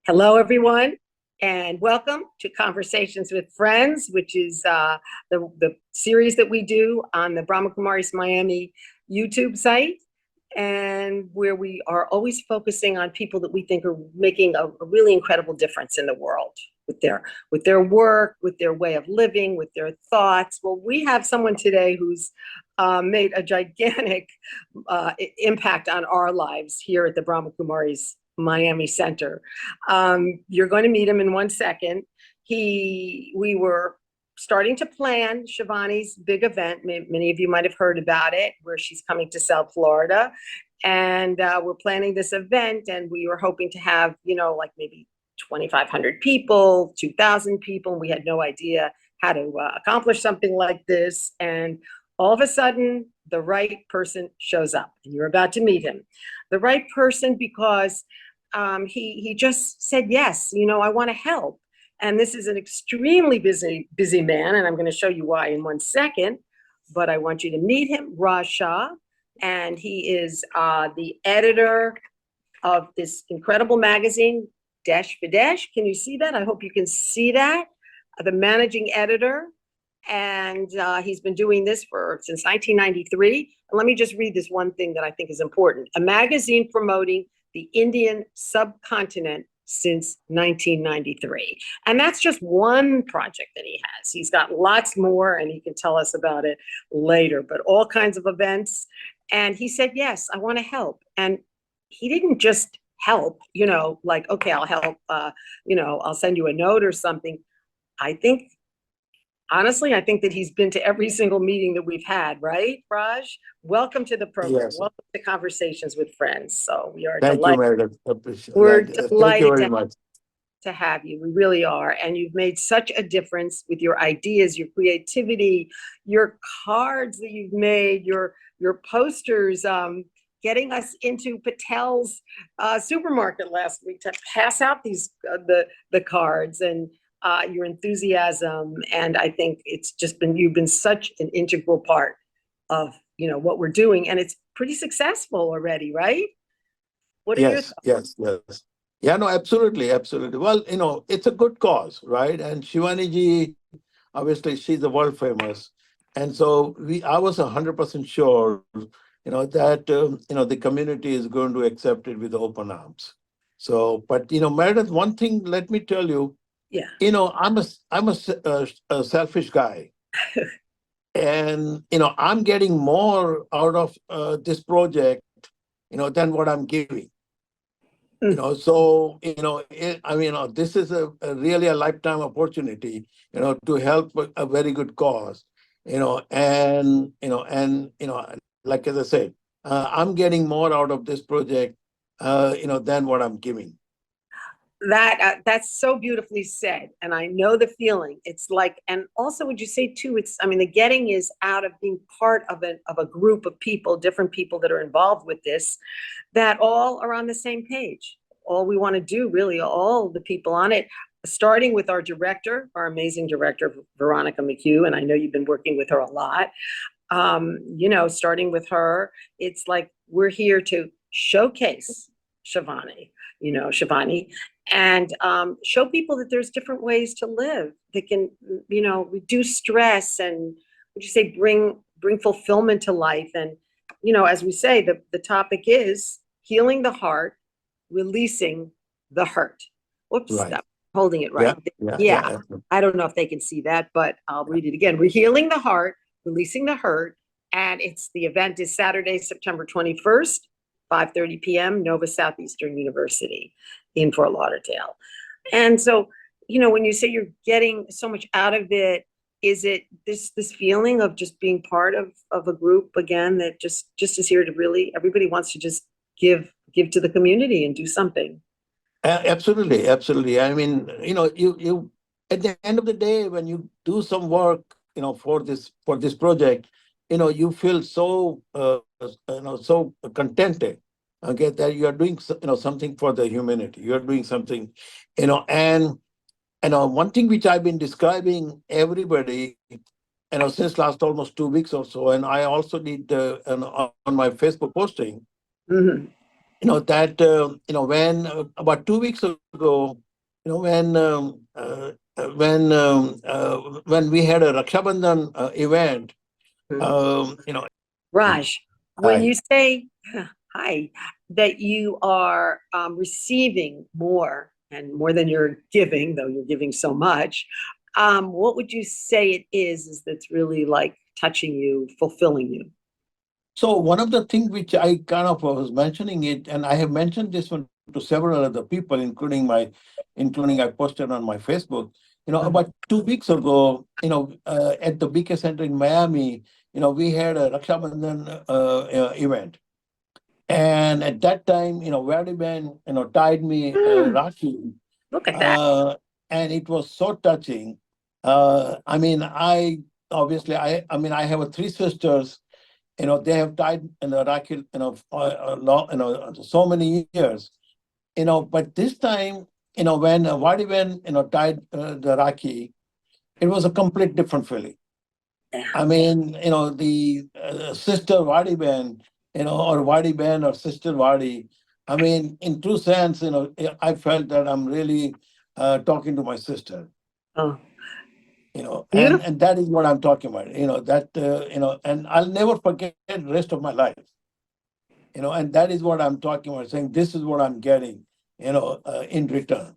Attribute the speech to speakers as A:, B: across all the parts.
A: Hello, everyone, and welcome to Conversations with Friends, which is the series that we do on the Brahma Kumaris Miami YouTube site, and where we are always focusing on people that we think are making a really incredible difference in the world with their work, with their way of living, with their thoughts. Well, we have someone today who's made a gigantic impact on our lives here at the Brahma Kumaris Miami Center. You're going to meet him in 1 second. We were starting to plan Shivani's big event. Many of you might have heard about it, where she's coming to South Florida. And we're planning this event, and we were hoping to have, like maybe 2,500 people, 2,000 people. And we had no idea how to accomplish something like this. And all of a sudden, the right person shows up, and you're about to meet him. The right person because he just said, yes, I want to help. And this is an extremely busy man, and I'm going to show you why in 1 second. But I want you to meet him, Raj Shah, and he is the editor of this incredible magazine, Desh Videsh. Can you see that? I hope you can see that. The managing editor. And he's been doing this since 1993. And let me just read this one thing that I think is important. A magazine promoting the Indian subcontinent since 1993. And that's just one project that he has. He's got lots more, and he can tell us about it later, but all kinds of events. And he said, yes, I want to help. And he didn't just help, like, okay, I'll help, I'll send you a note or something. Honestly, I think that he's been to every single meeting that we've had, right, Raj? Welcome to the program.
B: Yes.
A: Welcome to Conversations with Friends. So we are
B: Thank
A: delighted.
B: you, Meredith. Appreciate
A: We're
B: that. Thank you
A: delighted
B: very much.
A: to have you. We really are. And you've made such a difference with your ideas, your creativity, your cards that you've made, your posters, getting us into Patel's supermarket last week to pass out these the cards, and your enthusiasm. And I think you've been such an integral part of, what we're doing. And it's pretty successful already, right? What are your thoughts?
B: Yes. Yeah, no, absolutely. Well, it's a good cause, right? And Shivani ji, obviously, she's the world famous. And so I was 100% sure, that, the community is going to accept it with open arms. So, but, Meredith, one thing, let me tell you,
A: Yeah.
B: I'm a selfish guy, and I'm getting more out of this project, than what I'm giving. So this is really a lifetime opportunity, to help a very good cause, like as I said, I'm getting more out of this project, than what I'm giving.
A: That's so beautifully said, and I know the feeling. It's like, and also, would you say too? The getting is out of being part of a group of people, different people that are involved with this, that all are on the same page. All we want to do, really, all the people on it, starting with our director, our amazing director, Veronica McHugh, and I know you've been working with her a lot. Starting with her, it's like we're here to showcase Shivani, and show people that there's different ways to live that can, reduce stress and, would you say, bring fulfillment to life. And, as we say, the topic is healing the heart, releasing the hurt. Whoops,
B: Right.
A: I'm holding it right. Yeah. I don't know if they can see that, but I'll read it again. We're healing the heart, releasing the hurt. And the event is Saturday, September 21st, 5:30 p.m., Nova Southeastern University in Fort Lauderdale. And so, when you say you're getting so much out of it, is it this feeling of just being part of a group again that just is here to really, everybody wants to just give to the community and do something?
B: Absolutely. I mean, you at the end of the day, when you do some work, for this project, you feel so so contented. Okay, that you are doing something for the humanity. You are doing something, and one thing which I've been describing everybody, since last almost 2 weeks or so, and I also did on my Facebook posting.
A: Mm-hmm.
B: that when about 2 weeks ago, when when we had a Raksha Bandhan event,
A: Mhm.
B: um, you know,
A: Raj, when
B: hi.
A: you say, hi, that you are receiving more and more than you're giving, though you're giving so much, what would you say it is that's really like touching you, fulfilling you?
B: So one of the things which I kind of was mentioning it, and I have mentioned this one to several other people, including I posted on my Facebook.
A: Mhm.
B: About 2 weeks ago, at the BK Center in Miami, we had a Raksha Bandhan event, and at that time, Vadiban, tied me
A: Mm,
B: Rakhi,
A: look at that.
B: uh, and it was so touching. I mean, I mean, I have three sisters. They have died in Iraq, so many years. But this time, when Vadiven, died the Iraqi, it was a complete different feeling.
A: Yeah.
B: I mean, the sister Vadiven, or Vadiben or sister Vadi. I mean, in true sense, I felt that I'm really talking to my sister.
A: Oh,
B: And
A: beautiful.
B: that is what I'm talking about. And I'll never forget the rest of my life. And that is what I'm talking about, saying this is what I'm getting, in return.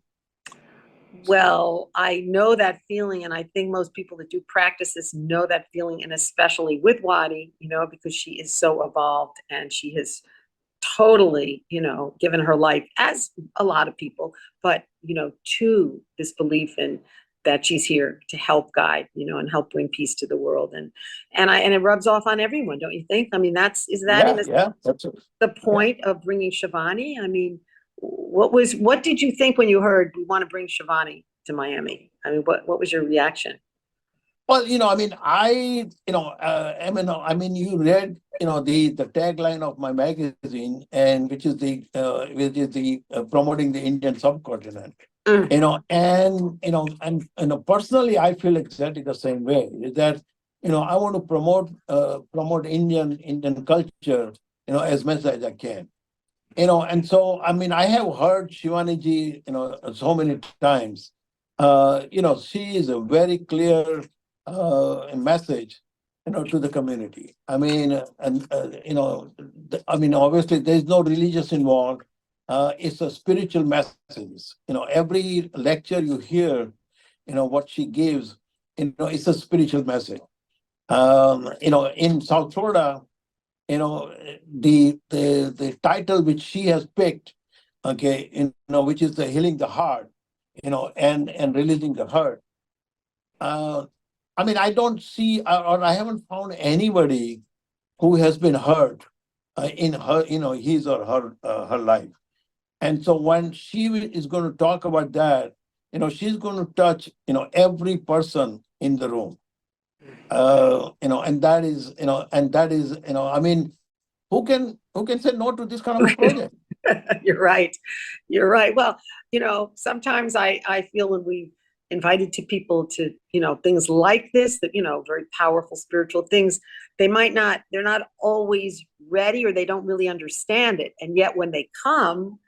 A: Well, I know that feeling, and I think most people that do practice this know that feeling, and especially with Wadi, because she is so evolved and she has totally, given her life, as a lot of people, but, to this belief in that she's here to help guide, and help bring peace to the world. And it rubs off on everyone, don't you think? I mean, is that
B: Yeah, yeah, that's it.
A: the
B: Yeah.
A: point of bringing Shivani? I mean, what did you think when you heard we want to bring Shivani to Miami? I mean, what was your reaction?
B: Well, I mean, you read, the tagline of my magazine, and which is the promoting the Indian subcontinent.
A: Mm,
B: And personally, I feel exactly the same way. Is that I want to promote Indian culture, as much as I can. And so, I mean, I have heard Shivani ji, so many times. She is a very clear message, to the community. I mean, obviously, there's no religious involved. It's a spiritual message. Every lecture you hear, what she gives, it's a spiritual message. In South Florida, the title which she has picked, okay, which is the healing the heart, and releasing the hurt. uh, I mean, I don't see, or I haven't found anybody who has been hurt in her, his or her life. And so when she is going to talk about that, she's going to touch, every person in the room. And that is, I mean, who can say no to this kind of a project?
A: you're right. You're right. Well, sometimes I feel when we invited to people to, things like this, that, very powerful spiritual things, they're not always ready, or they don't really understand it. And yet when they come,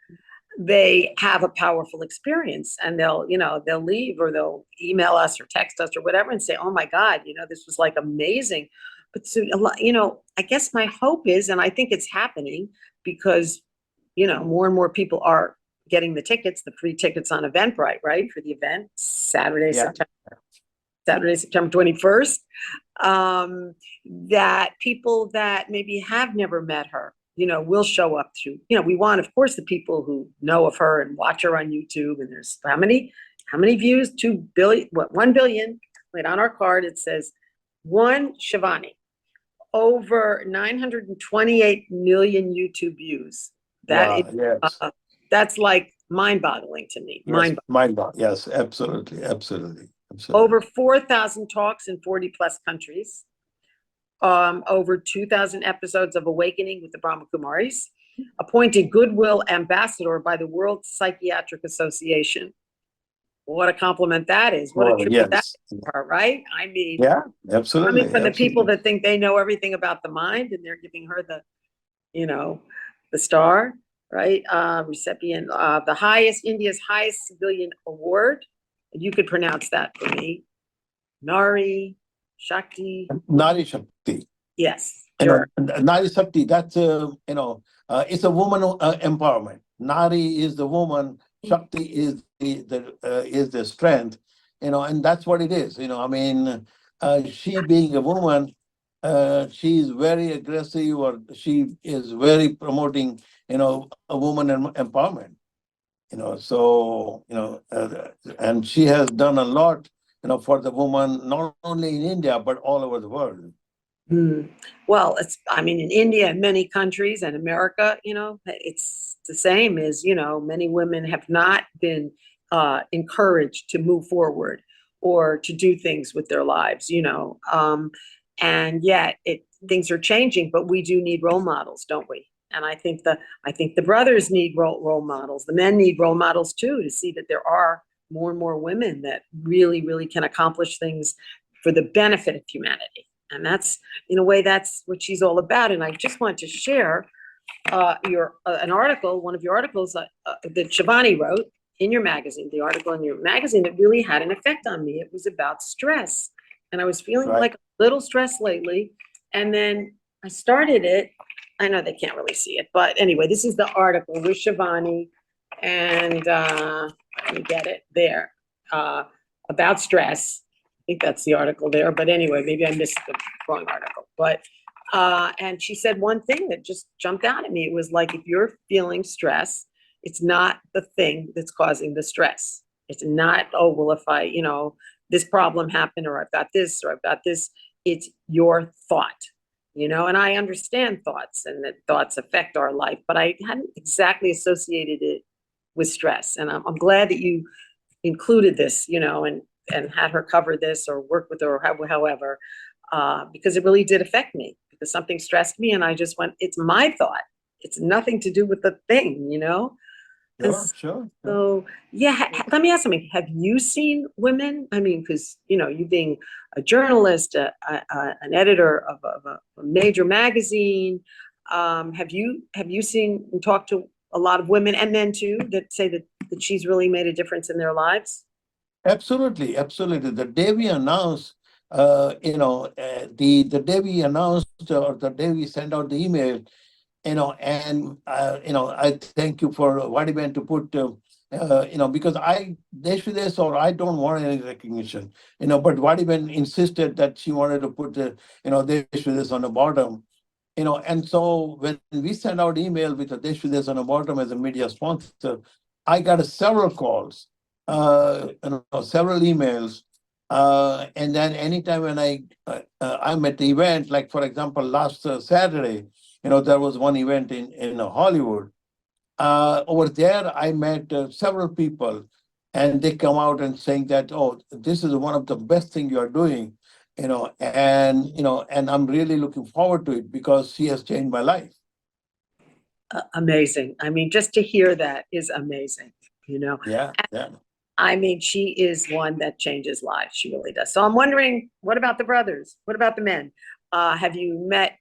A: they have a powerful experience, and they'll leave, or they'll email us or text us or whatever and say, oh my God, this was like amazing. But so a lot, I guess my hope is, and I think it's happening, because more and more people are getting the free tickets on Eventbrite, right, for the event
B: Yeah.
A: Saturday, September 21st. That people that maybe have never met her, will show up through, we want, of course, the people who know of her and watch her on YouTube. And there's how many views? 2 billion, what, 1 billion? Wait, on our card, it says one Shivani, over 928 million YouTube views. That is,
B: Wow. Yes.
A: that's like mind-boggling to me.
B: Yes.
A: Mind
B: Mind blow. Yes. Absolutely. Absolutely.
A: Over
B: Absolutely.
A: 4,000 talks in 40 plus countries. Over 2,000 episodes of Awakening with the Brahma Kumaris. Appointed Goodwill Ambassador by the World Psychiatric Association. What a compliment that is. What a
B: Well,
A: tribute that
B: yes.
A: is to her, right? I mean,
B: Yeah.
A: coming
B: Absolutely.
A: from the people
B: Absolutely.
A: that think they know everything about the mind, and they're giving her the, you know, the star. right? Recipient of India's highest civilian award. You could pronounce that for me. Nari Shakti.
B: Nari Shakti.
A: Yes,
B: You
A: sure.
B: know, Nari Shakti, that's, it's a woman empowerment. Nari is the woman, Shakti is the strength, and that's what it is. I mean, she being a woman, she is very aggressive, or she is very promoting, a woman empowerment. So and she has done a lot, for the woman, not only in India but all over the world.
A: Well, I mean, in India and many countries and America, it's the same as, many women have not been encouraged to move forward or to do things with their lives, and yet things are changing, but we do need role models, don't we? And I think the brothers need role models. The men need role models too, to see that there are more and more women that really, really can accomplish things for the benefit of humanity. And that's, in a way, that's what she's all about. And I just want to share an article, one of your articles that Shivani wrote in your magazine, the article in your magazine that really had an effect on me. It was about stress. And I was feeling
B: Right.
A: like a little stressed lately. And then I started it. I know they can't really see it, but anyway, this is the article with Shivani. And let me get it there, about stress. I think that's the article there, but anyway, maybe I missed the wrong article. But and she said one thing that just jumped out at me. It was like, if you're feeling stress, it's not the thing that's causing the stress. It's not, oh, well, if this problem happened, or I've got this, or I've got this. It's your thought, and I understand thoughts and that thoughts affect our life, but I hadn't exactly associated it with stress. And I'm glad that you included this, and had her cover this or work with her, or however, because it really did affect me, because something stressed me and I just went, it's my thought. It's nothing to do with the thing,
B: Sure.
A: So, yeah, let me ask something. Have you seen women? I mean, because, you being a journalist, an editor of a major magazine, have you seen and talked to a lot of women and men too that say that she's really made a difference in their lives?
B: Absolutely, absolutely. The day we announced, the day we announced, or the day we sent out the email, and I thank you for Vadiben to put, because Desh Videsh, or I don't want any recognition, but Vadiben insisted that she wanted to put Desh Videsh on the bottom, and so when we sent out email with the Desh Videsh on the bottom as a media sponsor, I got several calls, several emails, and then anytime when I'm at the event, like for example last Saturday, there was one event in Hollywood. Over there, I met several people, and they come out and saying that, oh, this is one of the best thing you are doing, and I'm really looking forward to it because she has changed my life.
A: Amazing. I mean, just to hear that is amazing,
B: Yeah, yeah.
A: I mean, she is one that changes lives. She really does. So I'm wondering, what about the brothers? What about the men? Have you met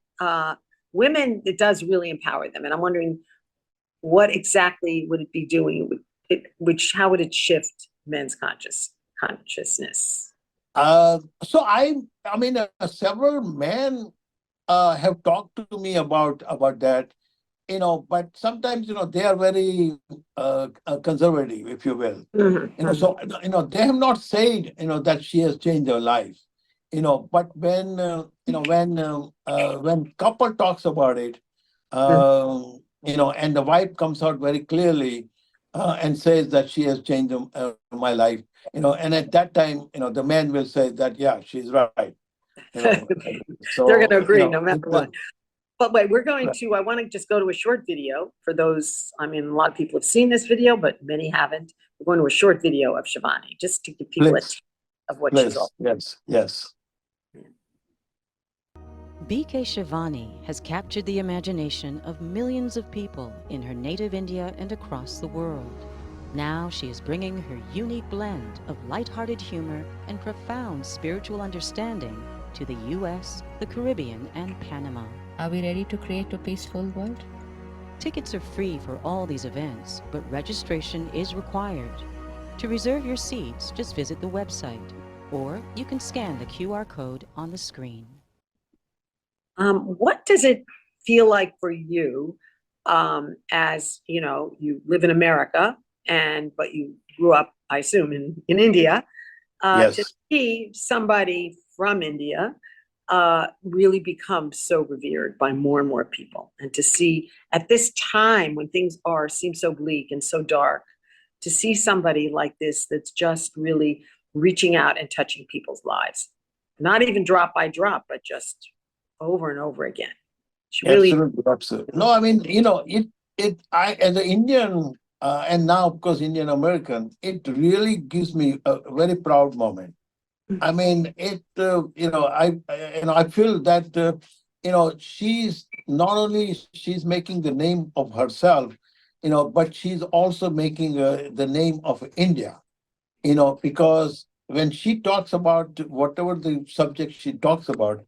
A: women? It does really empower them. And I'm wondering, what exactly would it be doing? How would it shift men's consciousness?
B: So I mean, several men have talked to me about that, but sometimes, they are very conservative, if you will. So, they have not said, that she has changed her life, but when couple talks about it, and the wife comes out very clearly, and says that she has changed my life, and at that time, the man will say that, yeah, she's right.
A: They're going
B: So,
A: to agree no matter what. But wait, I want to just go to a short video for those. I mean, a lot of people have seen this video, but many haven't. We're going to a short video of Shivani, just to give people a taste of what she's all
B: about. Yes.
C: BK Shivani has captured the imagination of millions of people in her native India and across the world. Now she is bringing her unique blend of lighthearted humor and profound spiritual understanding to the US, the Caribbean, and Panama.
D: Are we ready to create a peaceful world?
C: Tickets are free for all these events, but registration is required. To reserve your seats, just visit the website, or you can scan the QR code on the screen.
A: What does it feel like for you, as you know, you live in America, but you grew up, I assume, in India, to
B: Yes.
A: see somebody from India really become so revered by more and more people, and to see at this time when things seem so bleak and so dark, to see somebody like this that's just really reaching out and touching people's lives, not even drop by drop, but just over and over again. She really,
B: Absolutely, absolutely. No, I mean, I, as an Indian, and now, of course, Indian American, it really gives me a very proud moment. I mean, I feel that, she's making the name of herself, but she's also making the name of India, because when she talks about whatever the subject she talks about,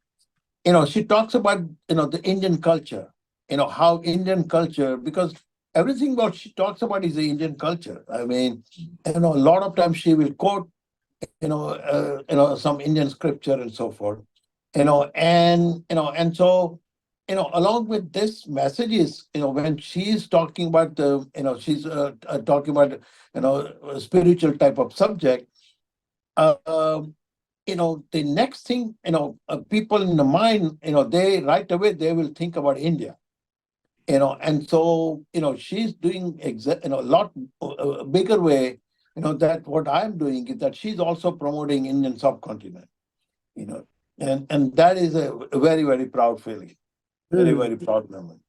B: she talks about, the Indian culture, how Indian culture, because everything what she talks about is the Indian culture. I mean, a lot of times she will quote, some Indian scripture and so forth, and so, along with this messages, when she's talking about she's talking about, a spiritual type of subject, uh, the next thing, people in the mind, they right away they will think about India, and so, she's doing a lot bigger way, that what I'm doing is that she's also promoting Indian subcontinent, you know, and that is a very, very proud feeling, very, very proud moment.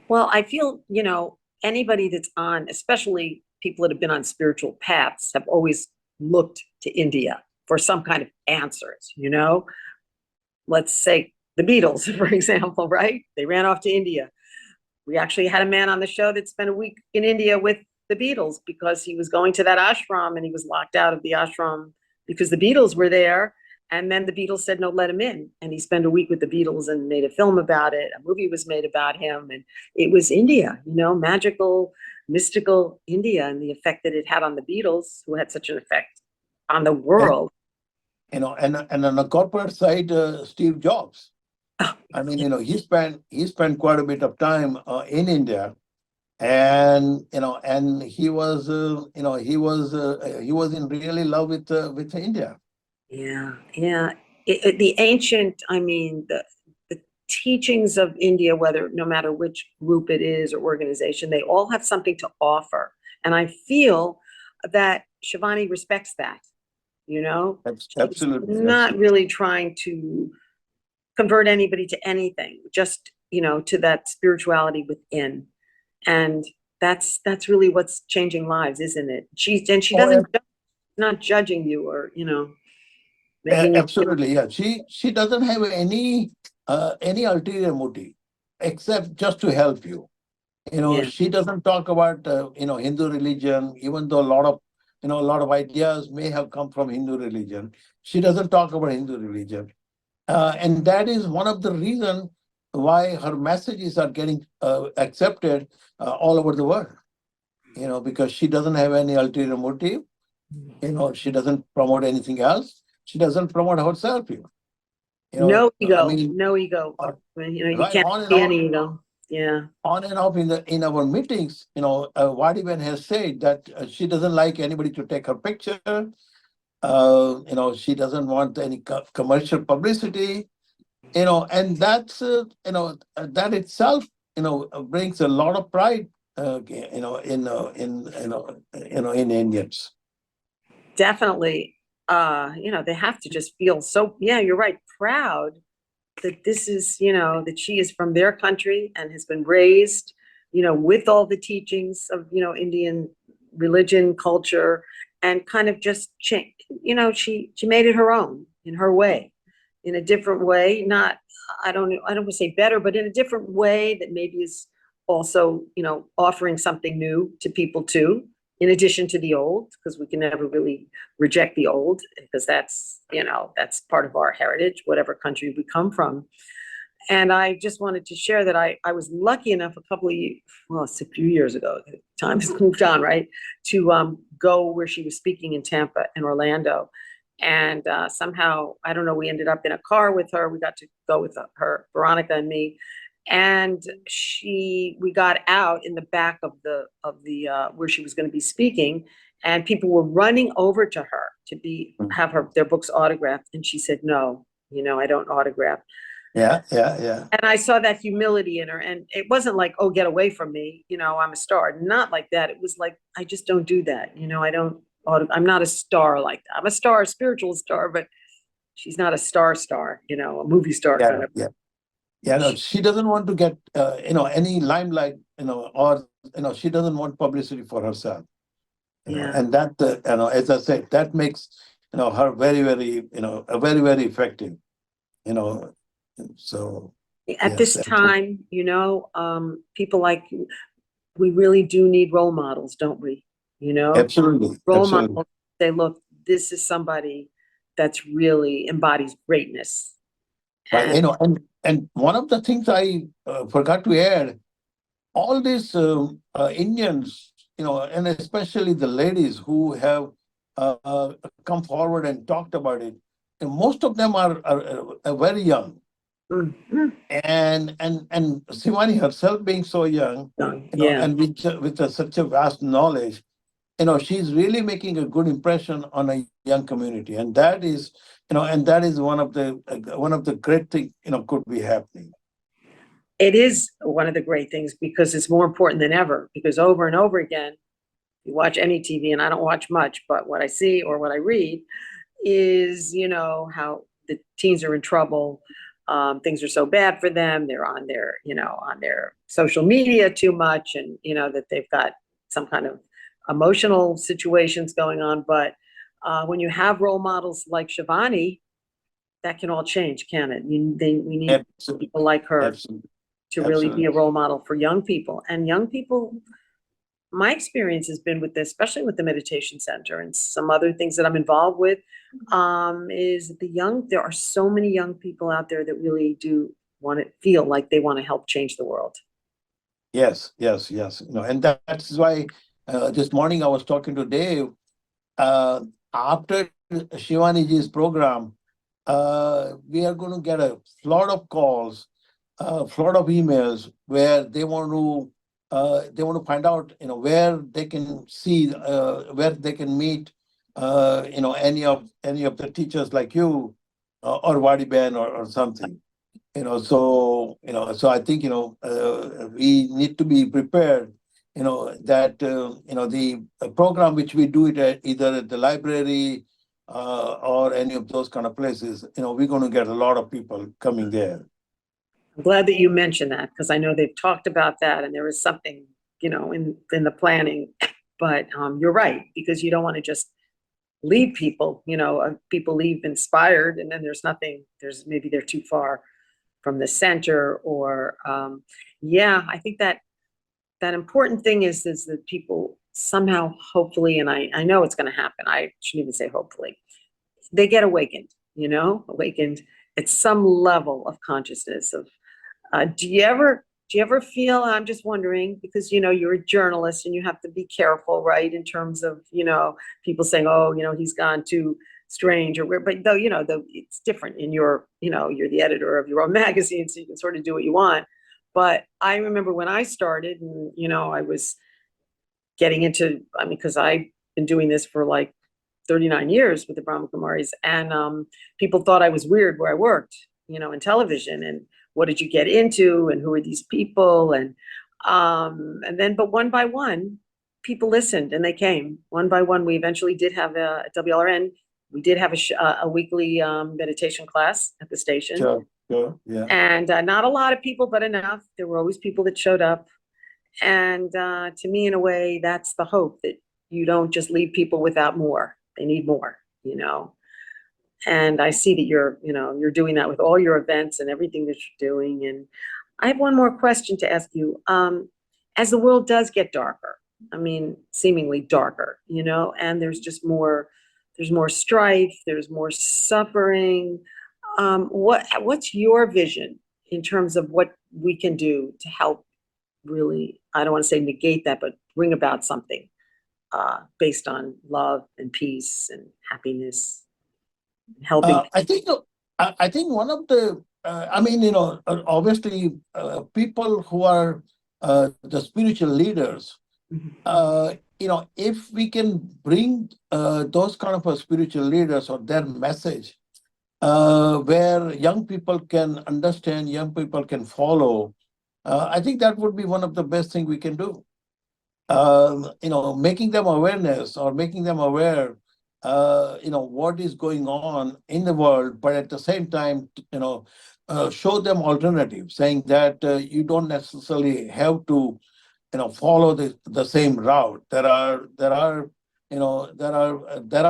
A: well, I feel, anybody that's on, especially people that have been on spiritual paths, have always looked to India for some kind of answers, Let's say the Beatles, for example, right? They ran off to India. We actually had a man on the show that spent a week in India with the Beatles because he was going to that ashram and he was locked out of the ashram because the Beatles were there. And then the Beatles said, no, let him in. And he spent a week with the Beatles and made a film about it. A movie was made about him. And it was India, magical, mystical India, and the effect that it had on the Beatles, who had such an effect on the
B: And
A: world.
B: and on the corporate side, Steve Jobs. I mean, he spent quite a bit of time in India, and he was in really love with India.
A: Yeah, yeah. The ancient, I mean, the teachings of India, whether no matter which group it is or organization, they all have something to offer. And I feel that Shivani respects that, She's
B: Absolutely,
A: not
B: absolutely.
A: really trying to convert anybody to anything, just, to that spirituality within. And that's really what's changing lives, isn't it? She
B: Oh,
A: doesn't, not judging you or, making you feel,
B: absolutely, yeah. She doesn't have any ulterior motive except just to help you.
A: yeah.
B: She doesn't talk about Hindu religion, even though a lot of ideas may have come from Hindu religion. She doesn't talk about Hindu religion, and that is one of the reasons why her messages are getting accepted all over the world. Because she doesn't have any ulterior motive. She doesn't promote anything else. She doesn't promote herself even.
A: No
B: I
A: ego,
B: mean,
A: no ego.
B: uh,
A: You
B: right,
A: can't
B: on and
A: see
B: on,
A: any ego. Yeah.
B: on and off in our meetings. Vadiben has said that she doesn't like anybody to take her picture. She doesn't want any commercial publicity. And that itself, brings a lot of pride. In Indians.
A: Definitely. They have to just feel so, yeah, you're right, proud that this is, that she is from their country and has been raised, with all the teachings of, Indian religion, culture, and kind of just change, she made it her own in her way, in a different way. Not, I don't want to say better, but in a different way that maybe is also, offering something new to people too, in addition to the old, because we can never really reject the old, because that's part of our heritage, whatever country we come from. And I just wanted to share that I was lucky enough it's a few years ago, time has moved on, right? To go where she was speaking in Tampa and Orlando. And somehow, I don't know, we ended up in a car with her. We got to go with her, Veronica and me. And we got out in the back of the where she was going to be speaking, and people were running over to her to have their books autographed. And she said, no, I don't autograph.
B: Yeah, yeah, yeah.
A: And I saw that humility in her. And it wasn't like, oh, get away from me. I'm a star. Not like that. It was like, I just don't do that. I'm not a star like that. I'm a star, a spiritual star, but she's not a star, a movie star
B: Yeah,
A: kind of.
B: yeah. Yeah, no, she doesn't want to get, any limelight, or, she doesn't want publicity for herself.
A: Yeah.
B: And that, as I said, that makes, her very, very, very, very effective, so.
A: At
B: yes,
A: this time, people like you, we really do need role models, don't we?
B: Absolutely.
A: Role
B: Absolutely.
A: models say, look, this is somebody that's really embodies greatness.
B: But, and one of the things I forgot to add, all these Indians, and especially the ladies who have come forward and talked about it, and most of them are very young.
A: Mhm.
B: And Shivani herself being so young,
A: Yeah.
B: and with such a vast knowledge, she's really making a good impression on a young community, and that is, one of the great things, could be happening.
A: It is one of the great things because it's more important than ever, because over and over again, you watch any TV, and I don't watch much, but what I see or what I read is, how the teens are in trouble. Things are so bad for them. They're on their social media too much, and that they've got some kind of emotional situations going on. But when you have role models like Shivani, that can all change, can it? We need
B: Absolutely.
A: people like her
B: Absolutely.
A: to really be a role model for young people. And young people, my experience has been with this, especially with the meditation center and some other things that I'm involved with, is there are so many young people out there that really do want to feel like they want to help change the world.
B: Yes, yes, yes. And that's why this morning I was talking to Dave. After Shivaniji's program, we are going to get a lot of calls, a lot of emails where they want to find out, where they can see, where they can meet, any of the teachers like you, or Wadi Ben or something. So I think we need to be prepared. That the program which we do it at either at the library or any of those kind of places. We're going to get a lot of people coming there.
A: I'm glad that you mentioned that, because I know they've talked about that, and there is something in the planning. But you're right, because you don't want to just leave people. People leave inspired, and then maybe they're too far from the center, or I think that important thing is that people somehow, hopefully, and I know it's going to happen. I shouldn't even say hopefully. They get awakened, awakened at some level of consciousness. Do you ever feel? I'm just wondering, because you're a journalist and you have to be careful, right, in terms of people saying, oh, he's gone too strange or weird. But though it's different in you're the editor of your own magazine, so you can sort of do what you want. But I remember when I started, and I was getting into, because I've been doing this for like 39 years with the Brahma Kumaris, and people thought I was weird where I worked, in television, and what did you get into, and who are these people, and then, but one by one, people listened and they came. One by one, we eventually did have at WLRN, we did have a weekly meditation class at the station.
B: Sure, yeah.
A: And not a lot of people, but enough. There were always people that showed up. And to me, in a way, that's the hope, that you don't just leave people without more. They need more, And I see that you're doing that with all your events and everything that you're doing. And I have one more question to ask you. As the world does get darker, seemingly darker, and there's more strife, there's more suffering. What's your vision in terms of what we can do to help really, I don't want to say negate that, but bring about something based on love and peace and happiness, helping.
B: I think one of the, I mean, obviously, people who are the spiritual leaders, if we can bring those kind of spiritual leaders or their message, where young people can understand, young people can follow, I think that would be one of the best thing we can do. Making them awareness or making them aware, what is going on in the world, but at the same time, show them alternatives, saying that you don't necessarily have to, follow the same route. There are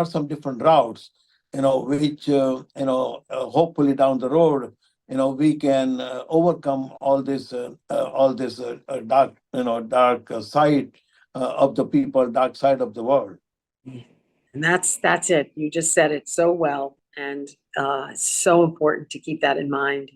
B: some different routes, which, hopefully down the road, we can overcome all this dark, dark side of the people, dark side of the world.
A: And that's it. You just said it so well. And it's so important to keep that in mind,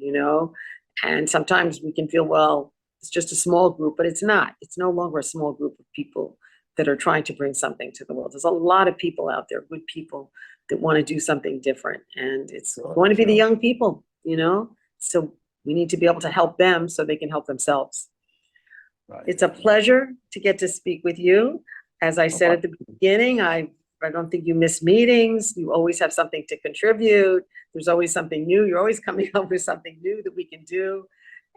A: And sometimes we can feel, well, it's just a small group, but it's not. It's no longer a small group of people that are trying to bring something to the world. There's a lot of people out there, good people, that want to do something different. And it's going to be the young people, So we need to be able to help them so they can help themselves. Right. It's a pleasure to get to speak with you. As I said at the beginning, I don't think you miss meetings. You always have something to contribute. There's always something new. You're always coming up with something new that we can do.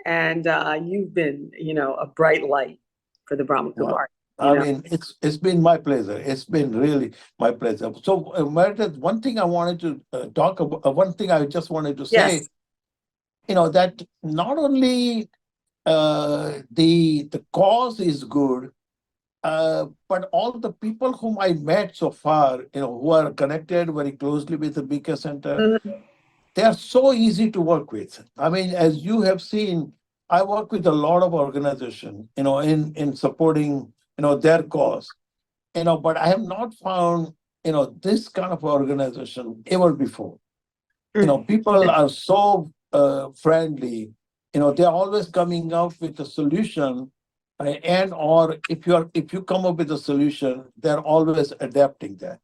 A: And you've been, a bright light for the Brahma Kumaris.
B: I mean, it's been my pleasure. It's been really my pleasure. So, Meredith, one thing I wanted to talk about, one thing I just wanted to say,
A: yes.
B: That not only the cause is good, but all the people whom I met so far, who are connected very closely with the BK Center, they are so easy to work with. I mean, as you have seen, I work with a lot of organizations, in supporting, their cause, but I have not found, this kind of organization ever before. People are so friendly, they're always coming up with a solution, and or if you come up with a solution, they're always adapting that.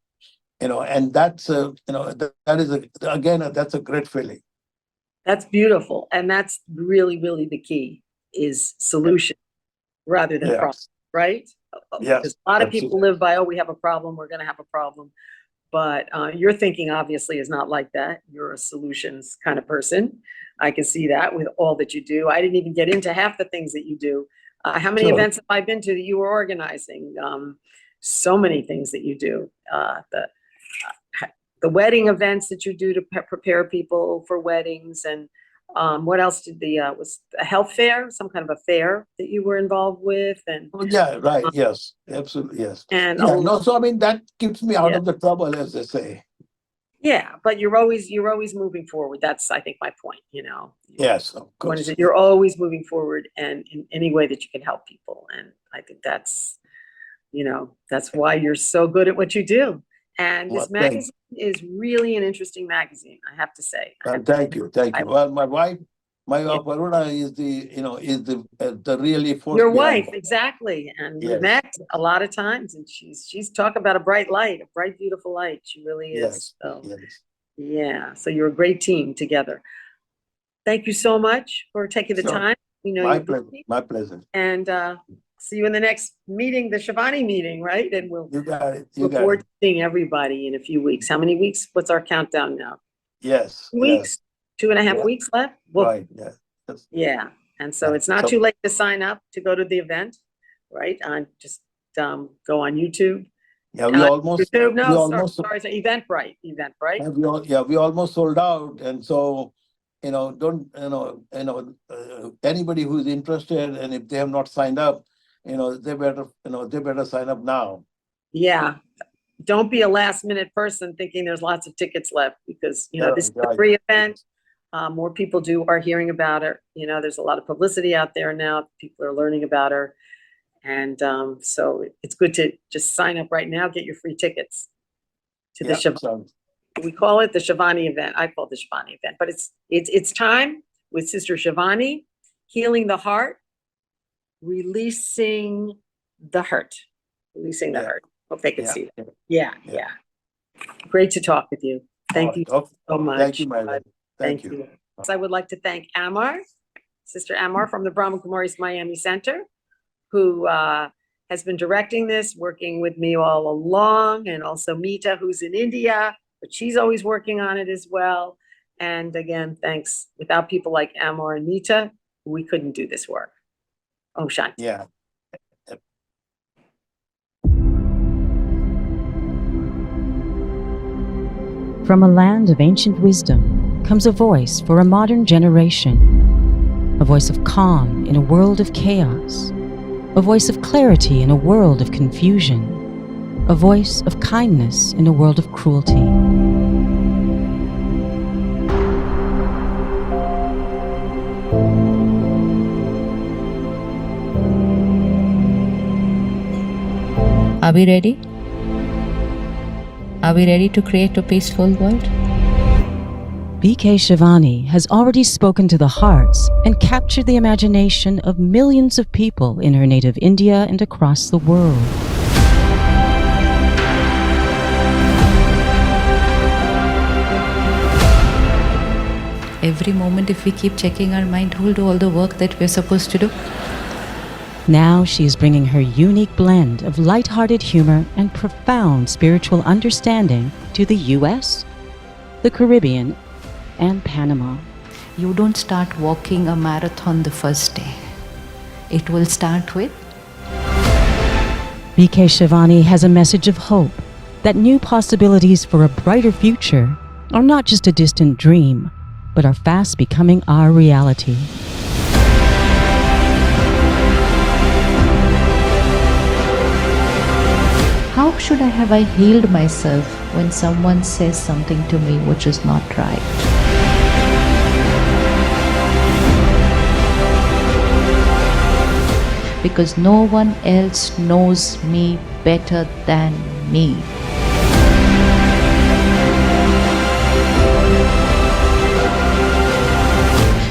B: And that's that's a great feeling.
A: That's beautiful. And that's really, really the key, is solution rather than problem, right?
B: Yes.
A: Because a lot of people live by, we have a problem, we're going to have a problem. But your thinking obviously is not like that. You're a solutions kind of person. I can see that with all that you do. I didn't even get into half the things that you do. How many events have I been to that you were organizing? So many things that you do. The wedding events that you do to prepare people for weddings, and what else did was a health fair, some kind of a fair that you were involved with, and
B: right, yes, absolutely, yes.
A: And
B: so I mean that keeps me out of the trouble, as they say.
A: Yeah, but you're always moving forward. That's, I think, my point.
B: Yes, of course.
A: You're always moving forward, and in any way that you can help people, and I think that's why you're so good at what you do. And this magazine is really an interesting magazine, I have to say.
B: Thank you. Well, my wife, Varuna, is the really force.
A: Your wife, exactly, and we met a lot of times, and she's talk about a bright light, a bright, beautiful light. She really is. So, yeah. So you're a great team together. Thank you so much for taking the time.
B: My pleasure.
A: And see you in the next meeting, the Shivani meeting, right? And we'll
B: look
A: forward to seeing everybody in a few weeks. How many weeks? What's our countdown now?
B: Yes.
A: 2 weeks, 2.5 weeks left.
B: Right.
A: Yeah. And so it's not too late to sign up to go to the event, right? Just go on YouTube.
B: Yeah, we almost.
A: YouTube, no, sorry, Eventbrite.
B: We almost sold out, and so. Anybody who's interested, and if they have not signed up, they better sign up now.
A: Yeah. Don't be a last minute person thinking there's lots of tickets left, because, this is a free event. More people are hearing about it. There's a lot of publicity out there now. People are learning about her. And so it's good to just sign up right now, get your free tickets to the Shivani. We call it the Shivani event. I call it the Shivani event, but it's time with Sister Shivani, Healing the Heart, Releasing the Hurt. Releasing the
B: Yeah.
A: Hurt. Hope they can
B: Yeah.
A: see that. Yeah,
B: Yeah.
A: yeah. Great to talk with you. Thank you
B: Okay.
A: so much.
B: Thank you, Meredith. Thank you.
A: I would like to thank Amar, Sister Amar from the Brahma Kumaris Miami Center, who has been directing this, working with me all along, and also Mita, who's in India, but she's always working on it as well. And again, thanks. Without people like Amar and Mita, we couldn't do this work. Oh, Shanti.
B: Yeah.
C: From a land of ancient wisdom comes a voice for a modern generation, a voice of calm in a world of chaos, a voice of clarity in a world of confusion, a voice of kindness in a world of cruelty.
D: Are we ready? Are we ready to create a peaceful world?
C: BK Shivani has already spoken to the hearts and captured the imagination of millions of people in her native India and across the world.
D: Every moment, if we keep checking our mind, who will do all the work that we're supposed to do?
C: Now she is bringing her unique blend of lighthearted humor and profound spiritual understanding to the US, the Caribbean, and Panama.
D: You don't start walking a marathon the first day. It will start with
C: BK Shivani has a message of hope that new possibilities for a brighter future are not just a distant dream, but are fast becoming our reality.
D: how should I healed myself when someone says something to me which is not right? Because no one else knows me better than me.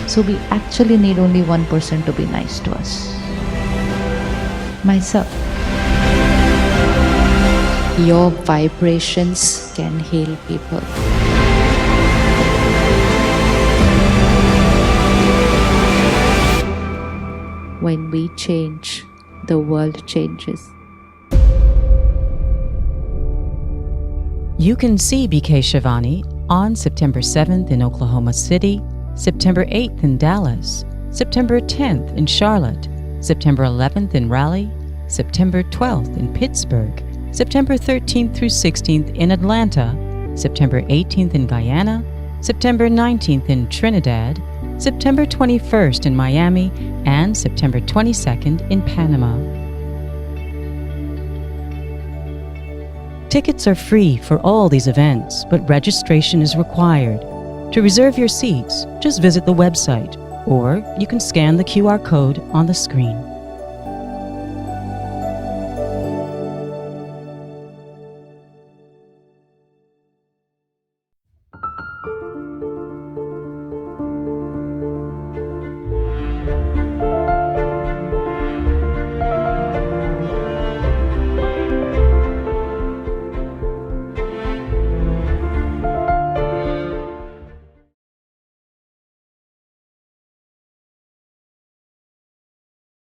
D: So we actually need only one person to be nice to us. Myself. Your vibrations can heal people. When we change, the world changes.
C: You can see BK Shivani on September 7th in Oklahoma City, September 8th in Dallas, September 10th in Charlotte, September 11th in Raleigh, September 12th in Pittsburgh, September 13th through 16th in Atlanta, September 18th in Guyana, September 19th in Trinidad, September 21st in Miami, and September 22nd in Panama. Tickets are free for all these events, but registration is required. To reserve your seats, just visit the website, or you can scan the QR code on the screen.